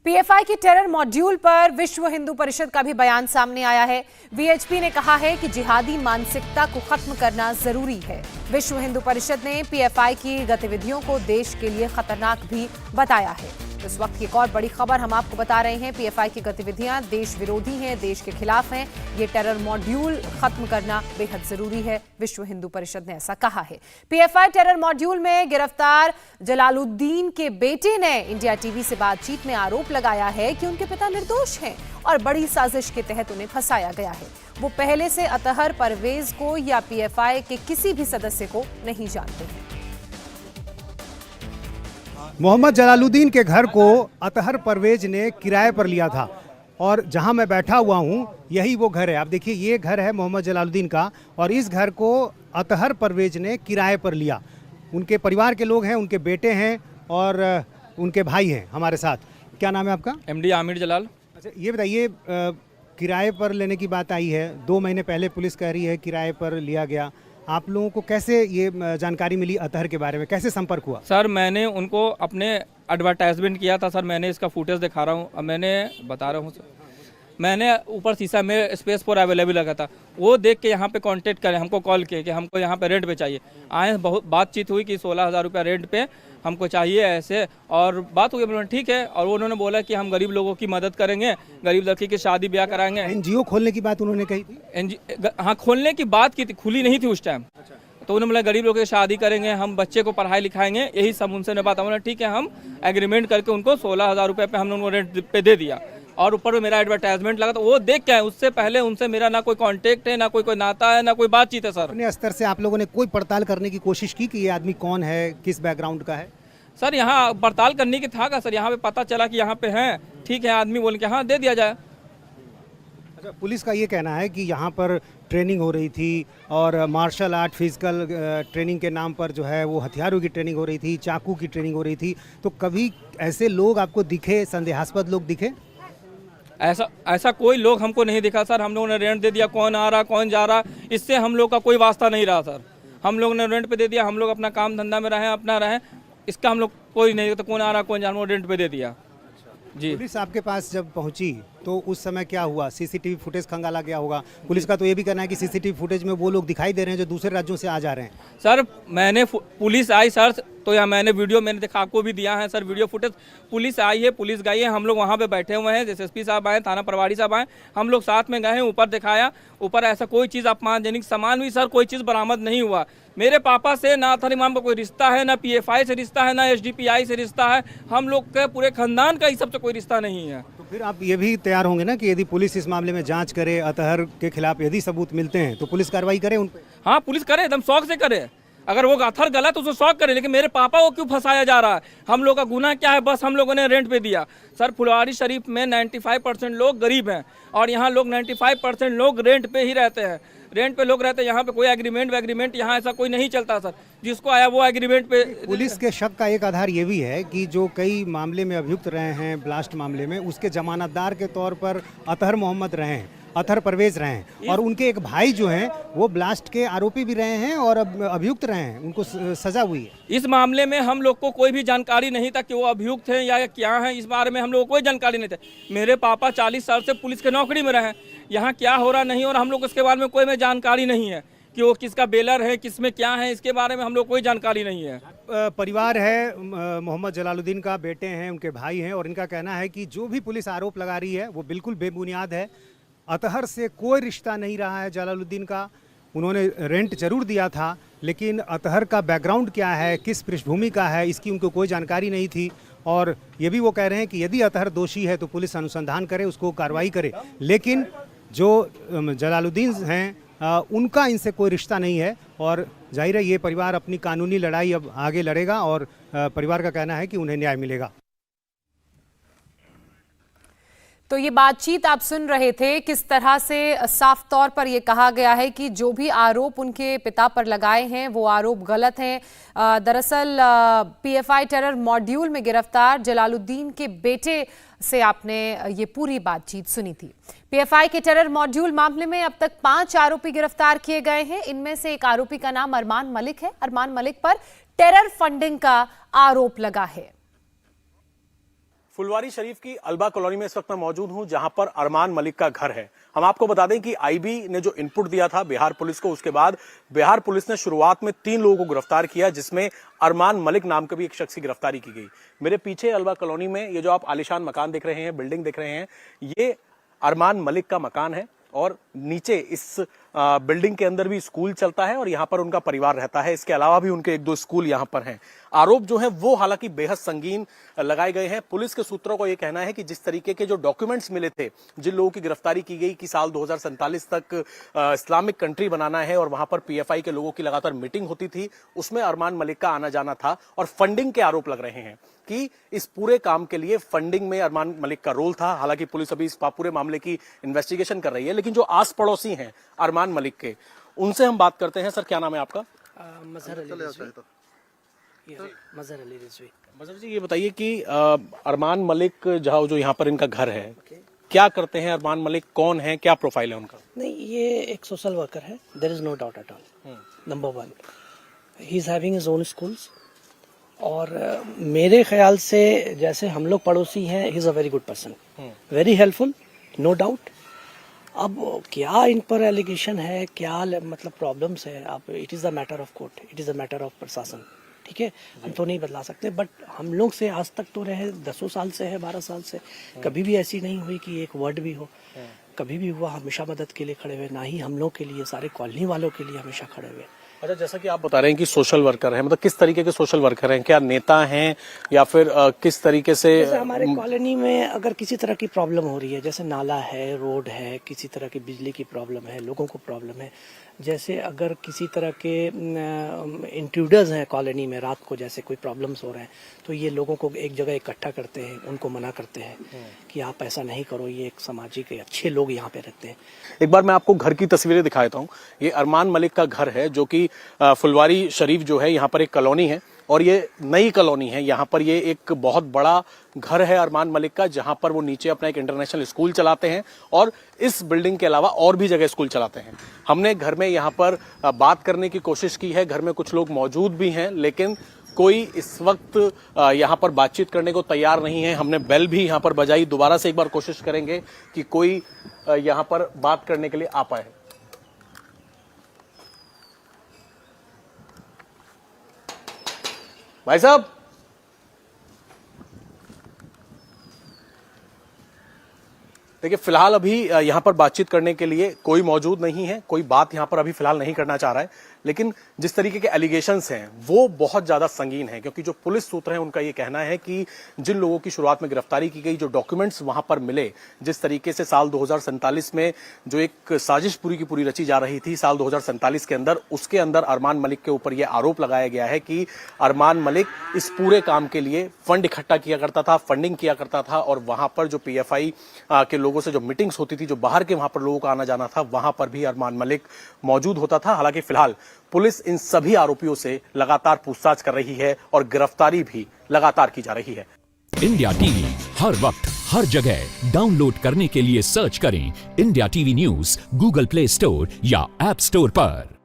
PFI के terror module पर विश्व हिंदू परिषद का भी बयान सामने आया है। वीएचपी ने कहा है कि जिहादी मानसिकता को खत्म करना जरूरी है। विश्व हिंदू परिषद ने पीएफआई की गतिविधियों को देश के लिए खतरनाक भी बताया है। इस वक्त की एक और बड़ी खबर हम आपको बता रहे हैं। पीएफआई की गतिविधियां देश विरोधी हैं, देश के खिलाफ हैं। ये टेरर मॉड्यूल खत्म करना बेहद जरूरी है, विश्व हिंदू परिषद ने ऐसा कहा है। पीएफआई टेरर मॉड्यूल में गिरफ्तार जलालुद्दीन के बेटे ने इंडिया टीवी से बातचीत में आरोप लगाया है कि उनके पिता निर्दोष हैं और बड़ी साजिश के तहत उन्हें फंसाया गया है। वो पहले से अतहर परवेज को या पीएफआई के किसी भी सदस्य को नहीं जानते हैं। मोहम्मद जलालुद्दीन के घर को अतहर परवेज ने किराए पर लिया था और जहां मैं बैठा हुआ हूं यही वो घर है। आप देखिए, ये घर है मोहम्मद जलालुद्दीन का और इस घर को अतहर परवेज ने किराए पर लिया। उनके परिवार के लोग हैं, उनके बेटे हैं और उनके भाई हैं हमारे साथ। क्या नाम है आपका? एमडी आमिर जलाल। अच्छा, ये बताइए, किराए पर लेने की बात आई है, 2 महीने पहले पुलिस कह रही है किराए पर लिया गया। आप लोगों को कैसे ये जानकारी मिली अतहर के बारे में, कैसे संपर्क हुआ? सर, मैंने उनको अपने एडवर्टाइजमेंट किया था सर। मैंने इसका फुटेज दिखा रहा हूँ, मैंने बता रहा हूँ सर। मैंने ऊपर शीशा में स्पेस फॉर अवेलेबल लगा था, वो देख के यहाँ पे कांटेक्ट करें, हमको कॉल किए कि हमको यहाँ पे रेंट पे चाहिए। आए, बहुत बातचीत हुई कि 16,000 रुपया रेंट पे हमको चाहिए ऐसे, और बात हुई, बोला ठीक है। और उन्होंने बोला कि हम गरीब लोगों की मदद करेंगे, गरीब लड़की की शादी ब्याह कराएंगे। एनजीओ खोलने की बात उन्होंने कही थी? हाँ, खोलने की बात की थी, खुली नहीं थी उस टाइम। तो उन्होंने बोला गरीब लोगों की शादी करेंगे, हम बच्चे को पढ़ाई लिखाएंगे, यही सब उनसे ने बात। उन्होंने ठीक है, हम एग्रीमेंट करके उनको 16,000 रुपये पे हम उनको रेंट पे दे दिया और ऊपर में मेरा एडवर्टाइजमेंट लगा। तो वो देख के आए, उससे पहले उनसे मेरा ना कोई कांटेक्ट है, ना कोई नाता है, ना कोई बातचीत है सर। अपने स्तर से आप लोगों ने कोई पड़ताल करने की कोशिश की कि ये आदमी कौन है, किस बैकग्राउंड का है? सर, यहाँ पड़ताल करने की था सर, यहाँ पे पता चला कि यहाँ पे हैं, ठीक है आदमी, बोल के हाँ दे दिया जाए। अच्छा, पुलिस का ये कहना है कि यहाँ पर ट्रेनिंग हो रही थी और मार्शल आर्ट फिजिकल ट्रेनिंग के नाम पर जो है वो हथियारों की ट्रेनिंग हो रही थी, चाकू की ट्रेनिंग हो रही थी। तो कभी ऐसे लोग आपको दिखे, संदेहास्पद लोग दिखे? ऐसा कोई लोग हमको नहीं दिखा सर। हम लोगों ने रेंट दे दिया, कौन आ रहा कौन जा रहा इससे हम लोग का कोई वास्ता नहीं रहा सर। हम लोग ने रेंट पे दे दिया, हम लोग अपना काम धंधा में रहें, अपना रहें, इसका हम लोग कोई नहीं, तो कौन आ रहा कौन जा रहा, रेंट पे दे दिया जी। पुलिस आपके पास जब पहुंची तो उस समय क्या हुआ? सीसीटीवी फुटेज खंगाला गया होगा। पुलिस का तो ये भी कहना है कि सीसीटीवी फुटेज में वो लोग दिखाई दे रहे हैं जो दूसरे राज्यों से आ जा रहे हैं। सर, मैंने पुलिस आई सर, तो यहाँ मैंने वीडियो मैंने देखा, आपको भी दिया है सर वीडियो फुटेज। पुलिस आई है, पुलिस गई है, हम लोग वहाँ पे बैठे हुए हैं, एसएसपी साहब आए, थाना प्रभारी साहब आए, हम लोग साथ में गए हैं, ऊपर दिखाया। ऊपर ऐसा कोई चीज़ अपमानजनक सामान भी सर कोई चीज़ बरामद नहीं हुआ। मेरे पापा से ना अतहर इमाम का कोई रिश्ता है, ना पीएफआई से रिश्ता है, ना एसडीपीआई से रिश्ता है। हम लोग के पूरे खानदान का इस सबसे कोई रिश्ता नहीं है। तो फिर आप ये भी तैयार होंगे ना कि यदि पुलिस इस मामले में जांच करे, अतहर के खिलाफ यदि सबूत मिलते हैं तो पुलिस कार्रवाई करे उन पे? हाँ, पुलिस करे, एकदम शौक से करे। अगर वो अतहर गलत तो उसको शौक करे, लेकिन मेरे पापा को क्यों फंसाया जा रहा है? हम लोग का गुनाह क्या है? बस हम लोगों ने रेंट पे दिया सर। फुलवारी शरीफ में 95% लोग गरीब हैं और यहाँ लोग 95% लोग रेंट पे ही रहते हैं। रेंट पे लोग रहते हैं, यहाँ पे कोई एग्रीमेंट यहाँ ऐसा कोई नहीं चलता सर। जिसको आया वो एग्रीमेंट पे। पुलिस के शक का एक आधार ये भी है कि जो कई मामले में अभियुक्त रहे हैं, ब्लास्ट मामले में, उसके जमानतदार के तौर पर अतहर मोहम्मद रहे हैं, अतहर परवेज रहे हैं, और उनके एक भाई जो हैं वो ब्लास्ट के आरोपी भी रहे हैं और अभियुक्त रहे हैं, उनको सजा हुई है। इस मामले में हम लोग को कोई भी जानकारी नहीं था कि वो अभियुक्त हैं या क्या हैं। इस बारे में हम लोग को कोई जानकारी नहीं था। मेरे पापा 40 साल से पुलिस के नौकरी में रहे, यहाँ क्या हो रहा नहीं, और हम लोग इसके बारे में कोई में जानकारी नहीं है कि वो किसका बेलर है, किसमें क्या है, इसके बारे में हम लोग कोई जानकारी नहीं है। परिवार है मोहम्मद जलालुद्दीन का, बेटे हैं, उनके भाई हैं, और इनका कहना है कि जो भी पुलिस आरोप लगा रही है वो बिल्कुल बेबुनियाद है। अतहर से कोई रिश्ता नहीं रहा है जलालुद्दीन का। उन्होंने रेंट जरूर दिया था, लेकिन अतहर का बैकग्राउंड क्या है, किस पृष्ठभूमि का है, इसकी उनको कोई जानकारी नहीं थी। और ये भी वो कह रहे हैं कि यदि अतहर दोषी है तो पुलिस अनुसंधान करे, उसको कार्रवाई करे, लेकिन जो जलालुद्दीन हैं उनका इनसे कोई रिश्ता नहीं है। और जाहिर है ये परिवार अपनी कानूनी लड़ाई अब आगे लड़ेगा और परिवार का कहना है कि उन्हें न्याय मिलेगा। तो ये बातचीत आप सुन रहे थे, किस तरह से साफ तौर पर ये कहा गया है कि जो भी आरोप उनके पिता पर लगाए हैं वो आरोप गलत हैं। दरअसल पीएफआई टेरर मॉड्यूल में गिरफ्तार जलालुद्दीन के बेटे से आपने ये पूरी बातचीत सुनी थी। पीएफआई के टेरर मॉड्यूल मामले में अब तक 5 आरोपी गिरफ्तार किए गए हैं। इनमें से एक आरोपी का नाम अरमान मलिक है। अरमान मलिक पर टेरर फंडिंग का आरोप लगा है। फुलवारी शरीफ की अलबा कॉलोनी में इस वक्त मैं मौजूद हूं, जहां पर अरमान मलिक का घर है। हम आपको बता दें कि आईबी ने जो इनपुट दिया था बिहार पुलिस को, उसके बाद बिहार पुलिस ने शुरुआत में 3 लोगों को गिरफ्तार किया, जिसमें अरमान मलिक नाम का भी एक शख्स की गिरफ्तारी की गई। मेरे पीछे अलबा कॉलोनी में ये जो आप आलीशान मकान देख रहे हैं, बिल्डिंग देख रहे हैं, ये अरमान मलिक का मकान है और नीचे इस बिल्डिंग के अंदर भी स्कूल चलता है और यहाँ पर उनका परिवार रहता है। इसके अलावा भी उनके 1-2 स्कूल यहाँ पर हैं। आरोप जो है वो हालांकि बेहद संगीन लगाए गए हैं। पुलिस के सूत्रों को यह कहना है कि जिस तरीके के जो डॉक्यूमेंट्स मिले थे, जिन लोगों की गिरफ्तारी की गई कि साल 2047 तक इस्लामिक कंट्री बनाना है और वहां पर पीएफआई के लोगों की लगातार मीटिंग होती थी, उसमें अरमान मलिक का आना जाना था और फंडिंग के आरोप लग रहे हैं कि इस पूरे काम के लिए फंडिंग में अरमान मलिक का रोल था। हालांकि पुलिस अभी इस पूरे मामले की इन्वेस्टिगेशन कर रही है, लेकिन जो आस पड़ोसी हैं अरमान मलिक के, उनसे हम बात करते हैं। सर, क्या नाम है आपका? मजहर अली रिजवी। मजहर जी, ये बताइए कि अरमान मलिक जो यहाँ पर इनका घर है, क्या करते हैं अरमान मलिक? कौन है, क्या प्रोफाइल है उनका? नहीं, ये एक सोशल वर्कर है, there is no doubt at all. Number 1, he is having his own schools और मेरे ख्याल से जैसे हम लोग पड़ोसी हैं, he is a very good person, very helpful, no doubt. अब क्या इन पर एलिगेशन है, क्या मतलब प्रॉब्लम्स है, अब it is the matter of court, it is the matter of प्रशासन, ठीक है, हम तो नहीं बदला सकते। बट हम लोग से आज तक तो रहे 10 साल से है, 12 साल से, कभी भी ऐसी नहीं हुई कि एक वर्ड भी हो, कभी भी हुआ हमेशा मदद के लिए खड़े हुए, ना ही हम लोग के लिए, सारे कॉलोनी वालों के लिए हमेशा खड़े हुए। अच्छा, जैसा कि आप बता रहे हैं कि सोशल वर्कर हैं, मतलब किस तरीके के सोशल वर्कर हैं? क्या नेता हैं या फिर किस तरीके से? जैसे हमारे कॉलोनी में अगर किसी तरह की प्रॉब्लम हो रही है, जैसे नाला है, रोड है, किसी तरह की बिजली की प्रॉब्लम है, लोगों को प्रॉब्लम है, जैसे अगर किसी तरह के इंट्रूडर्स हैं कॉलोनी में, रात को जैसे कोई प्रॉब्लम्स हो रहे हैं, तो ये लोगों को एक जगह इकट्ठा करते हैं, उनको मना करते हैं कि आप ऐसा नहीं करो, ये एक सामाजिक अच्छे लोग यहाँ पे रहते हैं। एक बार मैं आपको घर की तस्वीरें दिखा देता हूँ। ये अरमान मलिक का घर है, जो कि फुलवारी शरीफ जो है यहाँ पर एक कॉलोनी है और ये नई कॉलोनी है। यहाँ पर ये एक बहुत बड़ा घर है अरमान मलिक का, जहाँ पर वो नीचे अपना एक इंटरनेशनल स्कूल चलाते हैं और इस बिल्डिंग के अलावा और भी जगह स्कूल चलाते हैं। हमने घर में यहाँ पर बात करने की कोशिश की है, घर में कुछ लोग मौजूद भी हैं, लेकिन कोई इस वक्त यहाँ पर बातचीत करने को तैयार नहीं है। हमने बेल भी यहाँ पर बजाई, दोबारा से एक बार कोशिश करेंगे कि कोई यहाँ पर बात करने के लिए आ पाए। भाई साहब, देखिए, फिलहाल अभी यहाँ पर बातचीत करने के लिए कोई मौजूद नहीं है, कोई बात यहाँ पर अभी फिलहाल नहीं करना चाह रहा है। लेकिन जिस तरीके के एलिगेशंस हैं वो बहुत ज्यादा संगीन है, क्योंकि जो पुलिस सूत्र हैं उनका ये कहना है कि जिन लोगों की शुरुआत में गिरफ्तारी की गई, जो डॉक्यूमेंट्स वहां पर मिले, जिस तरीके से साल 2047 में जो एक साजिश पूरी की पूरी रची जा रही थी साल 2047 के अंदर, उसके अंदर अरमान मलिक के ऊपर यह आरोप लगाया गया है कि अरमान मलिक इस पूरे काम के लिए फंड इकट्ठा किया करता था, फंडिंग किया करता था और वहां पर जो पीएफआई के लोगों से जो मीटिंग्स होती थी, जो बाहर के वहां पर लोगों का आना जाना था, वहां पर भी अरमान मलिक मौजूद होता था। हालांकि फिलहाल पुलिस इन सभी आरोपियों से लगातार पूछताछ कर रही है और गिरफ्तारी भी लगातार की जा रही है। इंडिया टीवी हर वक्त हर जगह डाउनलोड करने के लिए सर्च करें India TV news Google play store या ऐप स्टोर पर।